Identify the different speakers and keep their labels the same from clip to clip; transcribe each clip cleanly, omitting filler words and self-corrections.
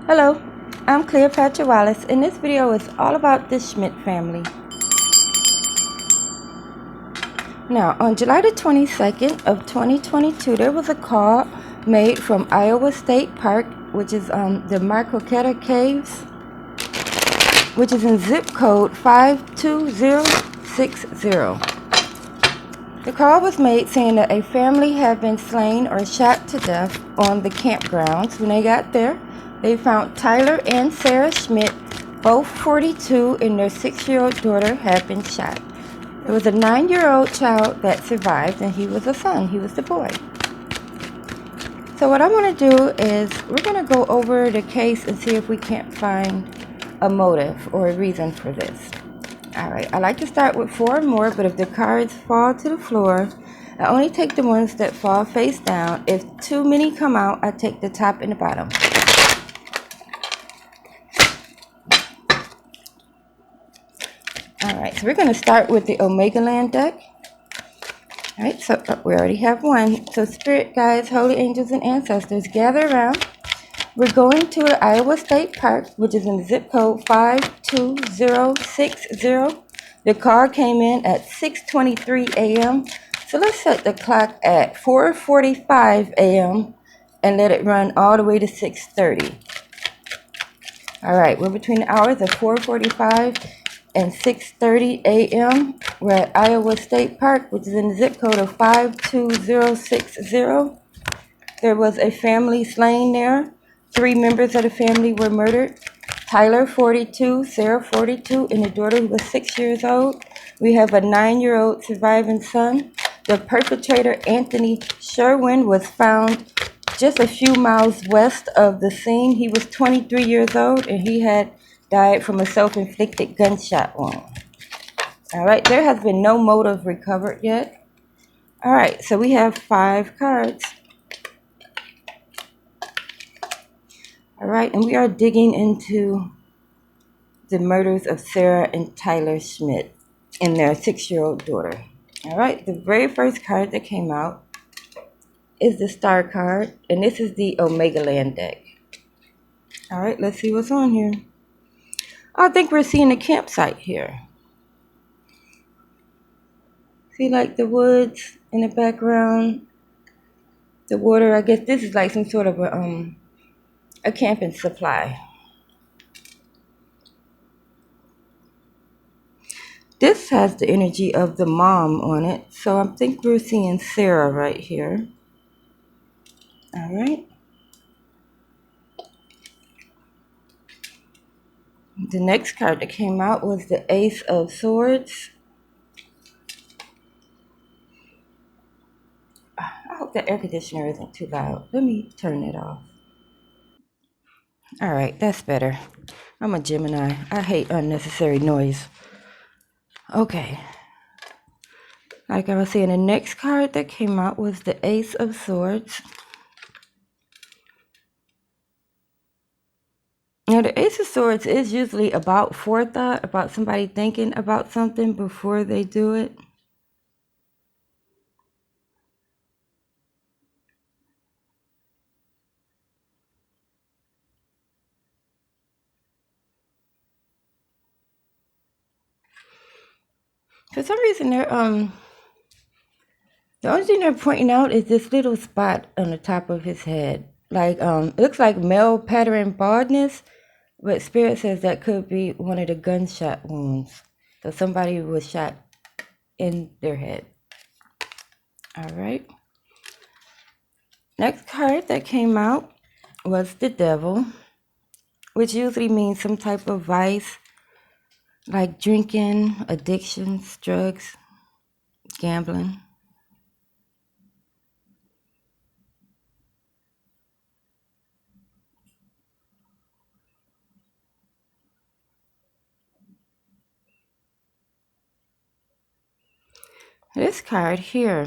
Speaker 1: Hello, I'm Cleopatra Wallace, and this video is all about the Schmidt family. Now, on July the 22nd of 2022, there was a call made from Iowa State Park, which is the Marcoqueta Caves, which is in zip code 52060. The call was made saying that a family had been slain or shot to death on the campgrounds. When they got there, they found Tyler and Sarah Schmidt, both 42, and their 6-year-old daughter had been shot. There was a 9-year-old child that survived, and he was a son. He was the boy. So what I want to do is we're going to go over the case and see if we can't find a motive or a reason for this. Alright, I like to start with 4 or more, but if the cards fall to the floor, I only take the ones that fall face down. If too many come out, I take the top and the bottom. Alright, so we're going to start with the Omega Land deck. Alright, so we already have one. So Spirit Guides, Holy Angels, and Ancestors, gather around. We're going to the Iowa State Park, which is in the zip code 52060. The call came in at 6:23 a.m. So let's set the clock at 4:45 a.m. and let it run all the way to 6:30. All right, we're between the hours of 4:45 and 6:30 a.m. We're at Iowa State Park, which is in the zip code of 52060. There was a family slain there. 3 members of the family were murdered. Tyler, 42, Sarah, 42, and the daughter who was 6 years old. We have a 9-year-old surviving son. The perpetrator, Anthony Sherwin, was found just a few miles west of the scene. He was 23 years old, and he had died from a self-inflicted gunshot wound. All right, there has been no motive recovered yet. All right, so we have 5 cards. All right, and we are digging into the murders of Sarah and Tyler Schmidt and their 6-year-old daughter. All right, the very first card that came out is the Star card, and this is the Omega Land deck. All right, let's see what's on here. I think we're seeing a campsite here. See, like the woods in the background, the water. I guess this is like some sort of a camping supply. This has the energy of the mom on it, so I think we're seeing Sarah right here. All right. The next card that came out was the Ace of Swords. I hope the air conditioner isn't too loud. Let me turn it off. All right, that's better. I'm a Gemini. I hate unnecessary noise. Okay. Like I was saying, the next card that came out was the Ace of Swords. Now, the Ace of Swords is usually about forethought, about somebody thinking about something before they do it. For some reason, the only thing they're pointing out is this little spot on the top of his head. Like, it looks like male pattern baldness, but Spirit says that could be one of the gunshot wounds. So somebody was shot in their head. All right. Next card that came out was the Devil, which usually means some type of vice, like drinking, addictions, drugs, gambling. This card here,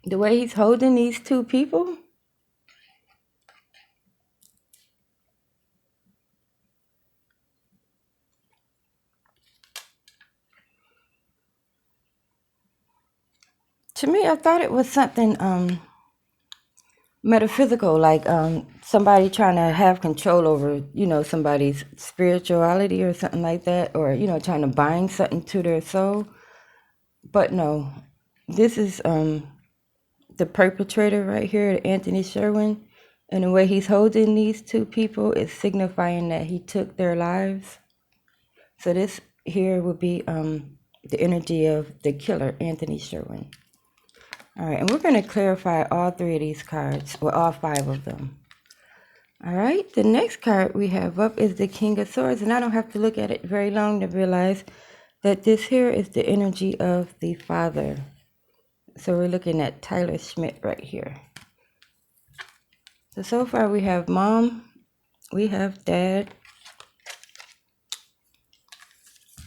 Speaker 1: the way he's holding these 2 people, to me, I thought it was something metaphysical, like somebody trying to have control over, somebody's spirituality or something like that, or, trying to bind something to their soul. But no, this is the perpetrator right here, Anthony Sherwin, and the way he's holding these two people is signifying that he took their lives. So this here would be the energy of the killer, Anthony Sherwin. All right, and we're going to clarify all three of these cards, or all five of them. All right, the next card we have up is the King of Swords, and I don't have to look at it very long to realize that this here is the energy of the father. So we're looking at Tyler Schmidt right here. So far we have mom, we have dad,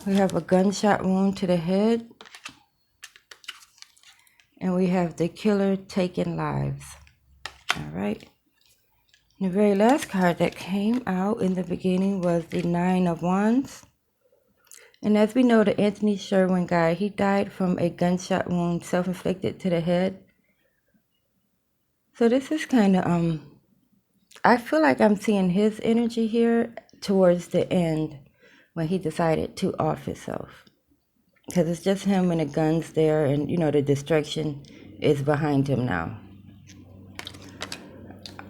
Speaker 1: we have a gunshot wound to the head, and we have the killer taking lives. All right. The very last card that came out in the beginning was the Nine of Wands. And as we know, the Anthony Sherwin guy, he died from a gunshot wound self-inflicted to the head. So this is kind of, I feel like I'm seeing his energy here towards the end when he decided to off himself. Because it's just him and the guns there, and, the destruction is behind him now.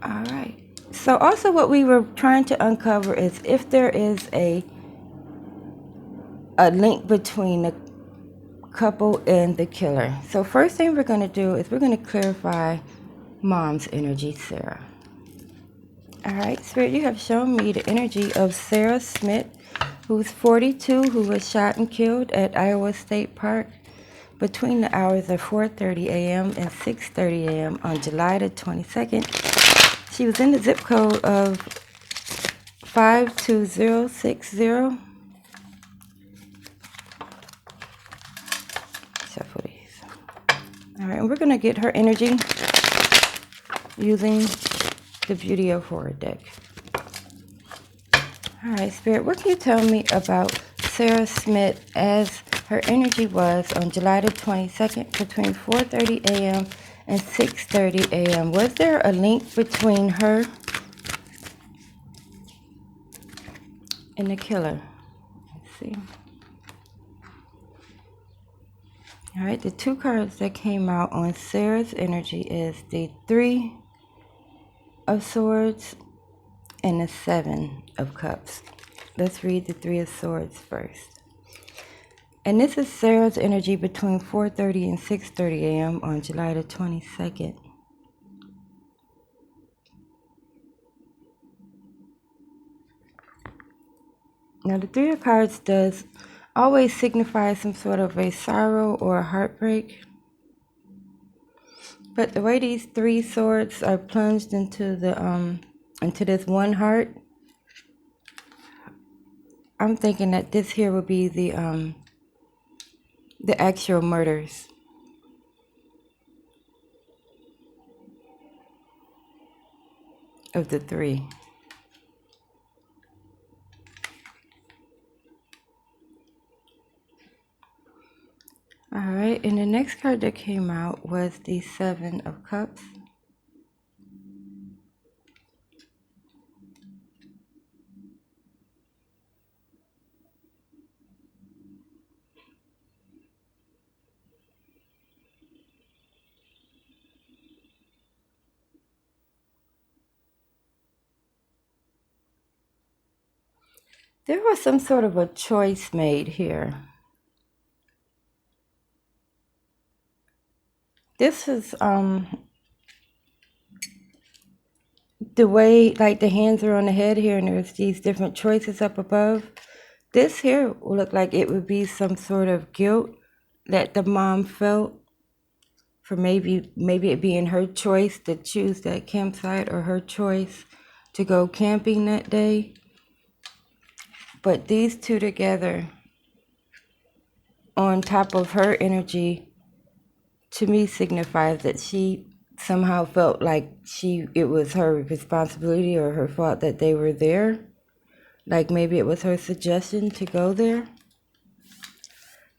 Speaker 1: All right. So also what we were trying to uncover is if there is a link between the couple and the killer. So first thing we're going to do is we're going to clarify mom's energy, Sarah. All right, Spirit, you have shown me the energy of Sarah Schmidt, who's 42, who was shot and killed at Iowa State Park between the hours of 4:30 a.m. and 6:30 a.m. on July the 22nd. She was in the zip code of 52060. Shuffle these. All right, and we're going to get her energy using the Beauty of Horror deck. All right, Spirit, what can you tell me about Sarah Schmidt as her energy was on July the 22nd between 4:30 a.m. and 6:30 a.m.? Was there a link between her and the killer? Let's see. All right, the two cards that came out on Sarah's energy is the Three of Swords and the Seven of Cups. Let's read the Three of Swords first. And this is Sarah's energy between 4:30 and 6:30 a.m. on July the 22nd. Now, the Three of Cards does always signify some sort of a sorrow or a heartbreak. But the way these three swords are plunged into this one heart, I'm thinking that this here would be the actual murders. Of the three. All right, and the next card that came out was the Seven of Cups. There was some sort of a choice made here. This is the way, like, the hands are on the head here, and there's these different choices up above. This here will look like it would be some sort of guilt that the mom felt for maybe it being her choice to choose that campsite, or her choice to go camping that day. But these two together, on top of her energy, to me signifies that she somehow felt like it was her responsibility or her fault that they were there. Like maybe it was her suggestion to go there.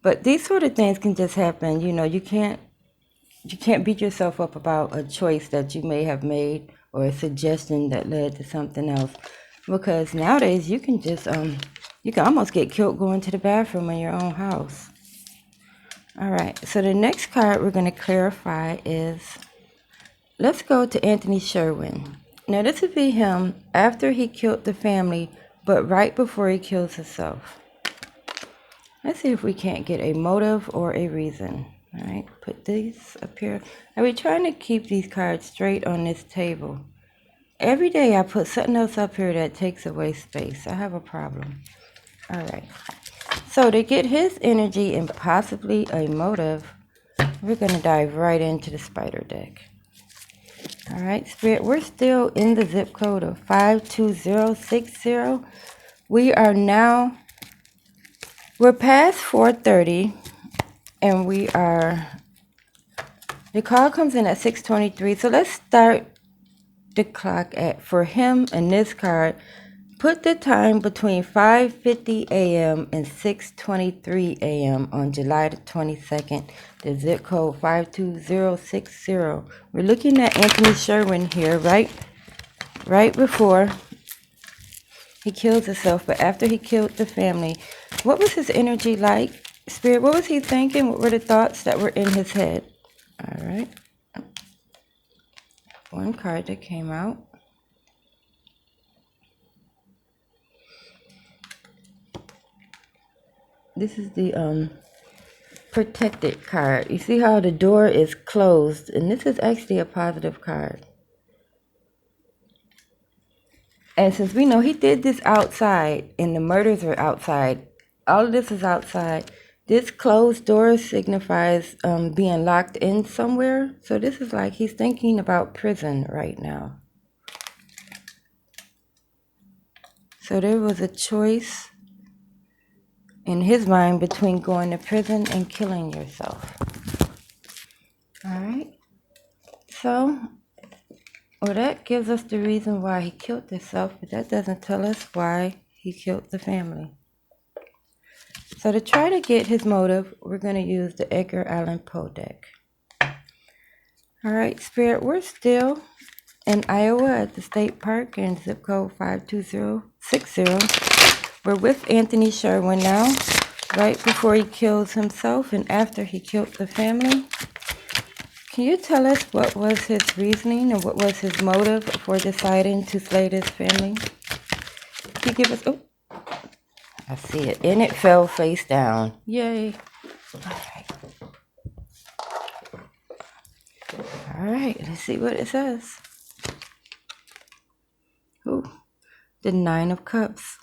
Speaker 1: But these sort of things can just happen. You can't you can't beat yourself up about a choice that you may have made or a suggestion that led to something else. Because nowadays you can just you can almost get killed going to the bathroom in your own house. All right, so the next card we're going to clarify is, let's go to Anthony Sherwin. Now this would be him after he killed the family, but right before he kills himself. Let's see if we can't get a motive or a reason. All right, put these up here. I'll be trying to keep these cards straight on this table. Every day I put something else up here that takes away space. I have a problem. All right. So to get his energy and possibly a motive, we're going to dive right into the spider deck. All right, Spirit, we're still in the zip code of 52060. We're past 4:30, and the call comes in at 6:23. So let's start the clock for him and this card. Put the time between 5:50 a.m. and 6:23 a.m. on July the 22nd, the zip code 52060. We're looking at Anthony Sherwin here, right before he kills himself, but after he killed the family. What was his energy like? Spirit, what was he thinking? What were the thoughts that were in his head? All right. One card that came out. This is the protected card. You see how the door is closed, and this is actually a positive card. And since we know he did this outside, and the murders are outside, all of this is outside. This closed door signifies being locked in somewhere. So this is like he's thinking about prison right now. So there was a choice in his mind between going to prison and killing yourself. All right. So, well, that gives us the reason why he killed himself, but that doesn't tell us why he killed the family. So to try to get his motive, we're going to use the Edgar Allan Poe deck. All right, Spirit, we're still in Iowa at the state park in zip code 52060. We're with Anthony Sherwin now, right before he kills himself and after he killed the family. Can you tell us what was his reasoning and what was his motive for deciding to slay this family? Can you give us... Oh, I see it. And it fell face down. Yay. All right. All right, let's see what it says. Ooh, the Nine of Cups.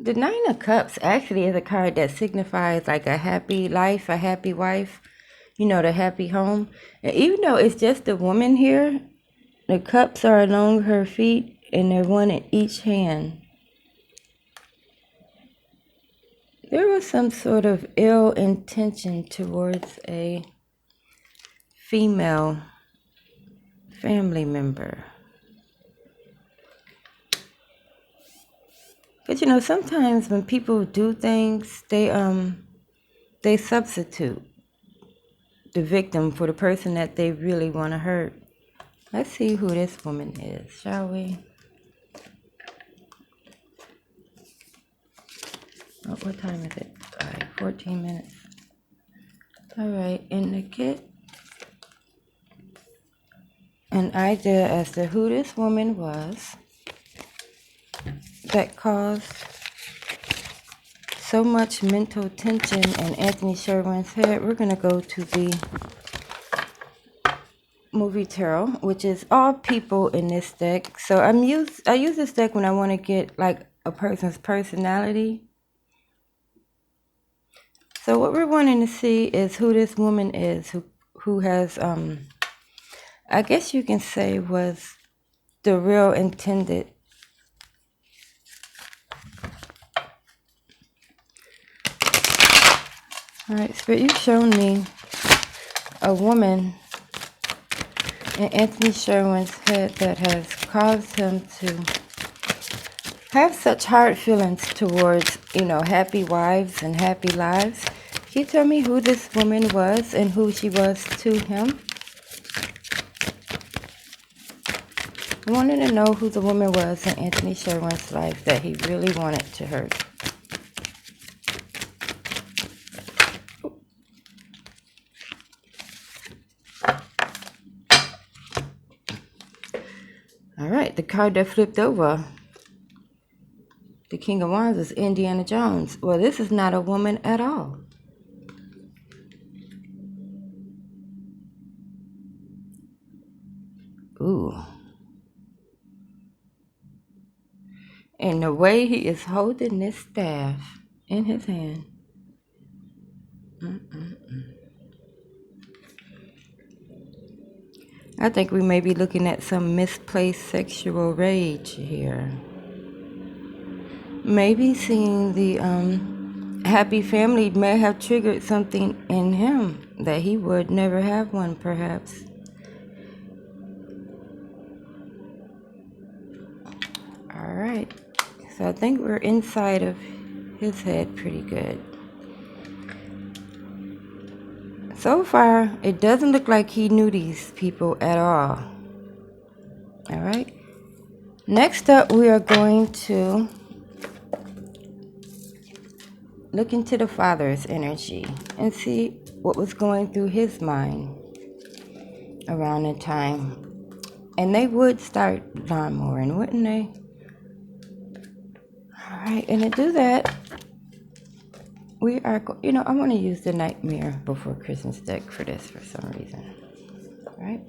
Speaker 1: The Nine of Cups actually is a card that signifies like a happy life, a happy wife, you know, the happy home. And even though it's just a woman here, the cups are along her feet and they're one in each hand. There was some sort of ill intention towards a female family member. But you know, sometimes when people do things, they substitute the victim for the person that they really want to hurt. Let's see who this woman is, shall we? Oh, what time is it? 14 minutes. All right, in the kit, an idea as to who this woman was that caused so much mental tension in Anthony Sherwin's head. We're going to go to the movie tarot, which is all people in this deck. So I use this deck when I want to get like a person's personality. So what we're wanting to see is who this woman is, who has I guess you can say was the real intended All right, Spirit, you've shown me a woman in Anthony Sherwin's head that has caused him to have such hard feelings towards, happy wives and happy lives. Can you tell me who this woman was and who she was to him? I wanted to know who the woman was in Anthony Sherwin's life that he really wanted to hurt. All right, the card that flipped over, the King of Wands, is Indiana Jones. Well, this is not a woman at all. Ooh. And the way he is holding this staff in his hand. I think we may be looking at some misplaced sexual rage here. Maybe seeing the happy family may have triggered something in him that he would never have one, perhaps. All right. So I think we're inside of his head pretty good. So far, it doesn't look like he knew these people at all. All right. Next up, we are going to look into the father's energy and see what was going through his mind around the time. And they would start lawnmowing, wouldn't they? All right, and to do that, we are, I want to use the Nightmare Before Christmas deck for this for some reason. All right.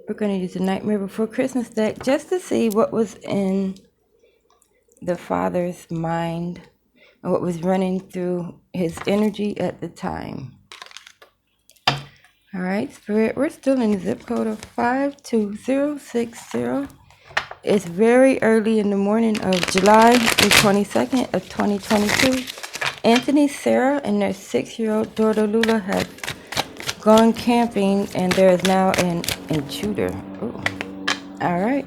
Speaker 1: We're going to use the Nightmare Before Christmas deck just to see what was in the father's mind and what was running through his energy at the time. All right, Spirit, we're still in the zip code of 52060. It's very early in the morning of July the 22nd of 2022. Anthony, Sarah, and their 6-year-old daughter Lula have gone camping, and there is now an intruder. Ooh. All right.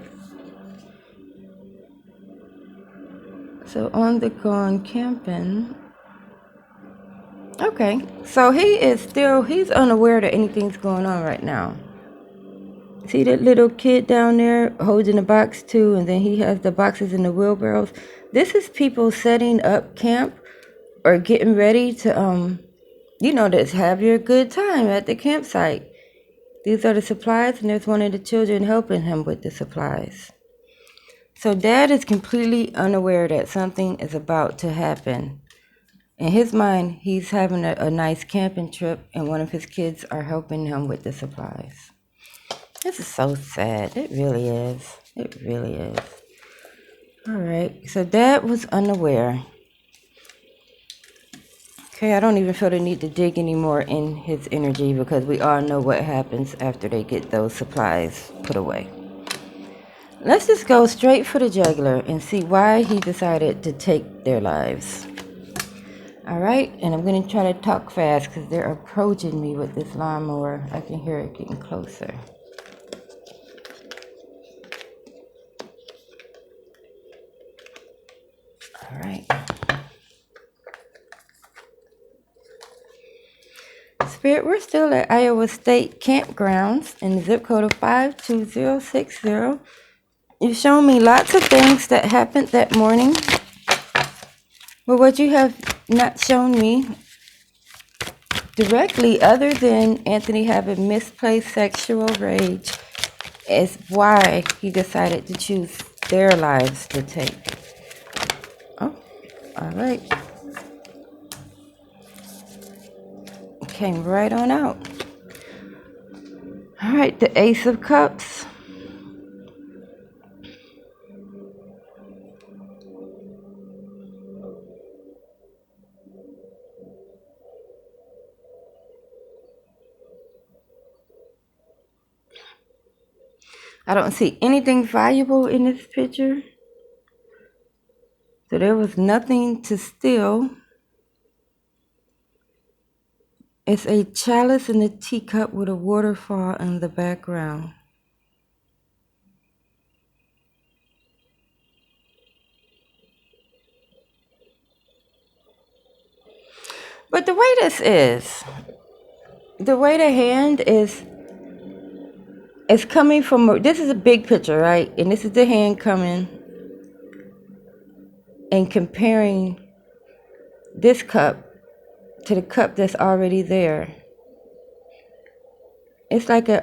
Speaker 1: So on the gone camping. Okay, so he's unaware that anything's going on right now. See that little kid down there holding a box too, and then he has the boxes in the wheelbarrows. This is people setting up camp or getting ready to, just have your good time at the campsite. These are the supplies, and there's one of the children helping him with the supplies. So Dad is completely unaware that something is about to happen. In his mind, he's having a nice camping trip, and one of his kids are helping him with the supplies. This is so sad. It really is. It really is. All right. So Dad was unaware. Okay, I don't even feel the need to dig anymore in his energy because we all know what happens after they get those supplies put away. Let's just go straight for the juggler and see why he decided to take their lives. All right, and I'm going to try to talk fast because they're approaching me with this lawnmower. I can hear it getting closer. All right. Spirit, we're still at Iowa State Campgrounds in the zip code of 52060. You've shown me lots of things that happened that morning. But what you have not shown me directly, other than Anthony having misplaced sexual rage, is why he decided to choose their lives to take. Oh, all right. Came right on out. All right, the Ace of Cups. I don't see anything valuable in this picture. So there was nothing to steal. It's a chalice and a teacup with a waterfall in the background. But the way this is, the way the hand is, it's coming from, this is a big picture, right? And this is the hand coming and comparing this cup to the cup that's already there. It's like a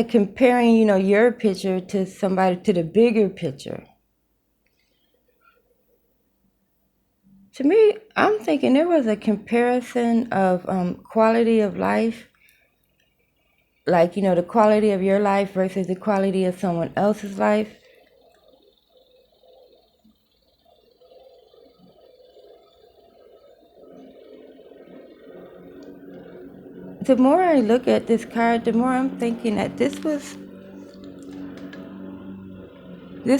Speaker 1: comparing, your picture to somebody, to the bigger picture. To me, I'm thinking there was a comparison of quality of life, like, the quality of your life versus the quality of someone else's life. The more I look at this card, the more I'm thinking that this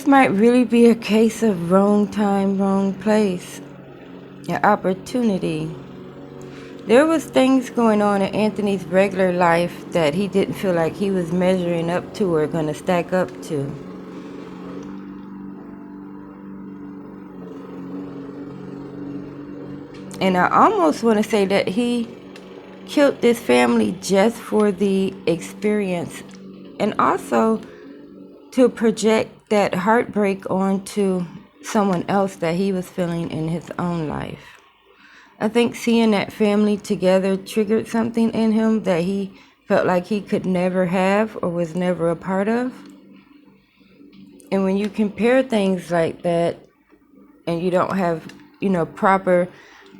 Speaker 1: might really be a case of wrong time, wrong place, an opportunity. There was things going on in Anthony's regular life that he didn't feel like he was measuring up to or going to stack up to. And I almost want to say that he killed this family just for the experience and also to project that heartbreak onto someone else that he was feeling in his own life. I think seeing that family together triggered something in him that he felt like he could never have or was never a part of. And when you compare things like that and you don't have, proper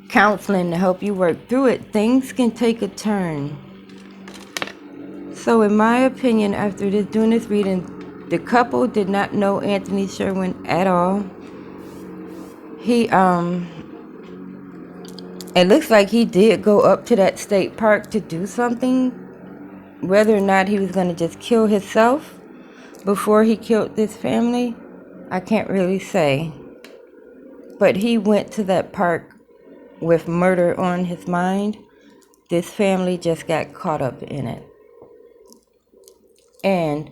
Speaker 1: counseling to help you work through it, things can take a turn. So in my opinion, after doing this reading, the couple did not know Anthony Sherwin at all. It looks like he did go up to that state park to do something. Whether or not he was going to just kill himself before he killed this family, I can't really say. But he went to that park with murder on his mind. This family just got caught up in it. And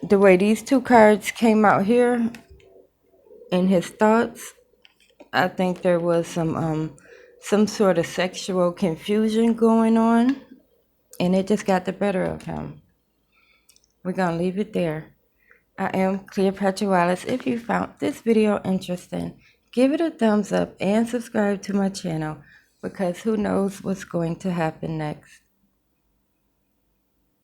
Speaker 1: the way these two cards came out here in his thoughts, I think there was some sort of sexual confusion going on, and it just got the better of him. We're going to leave it there. I am Cleopatra Wallace. If you found this video interesting, give it a thumbs up and subscribe to my channel, because who knows what's going to happen next.